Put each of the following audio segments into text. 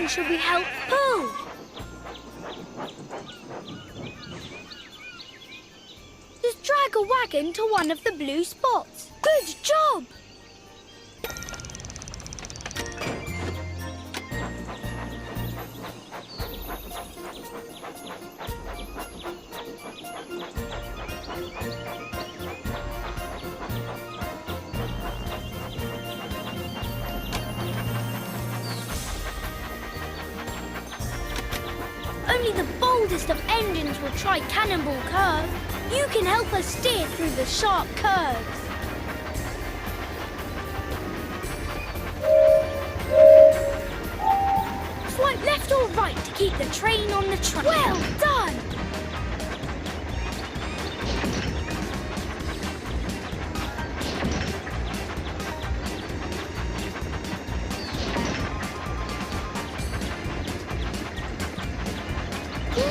train should we help pull? Just drag a wagon to one of the blue spots. Good job! Only the boldest of engines will try Cannonball Curve. You can help us steer through the sharp curves. Swipe left or right to keep the train on the track. Well done!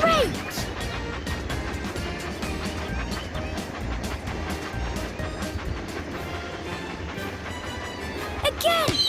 Great! Again!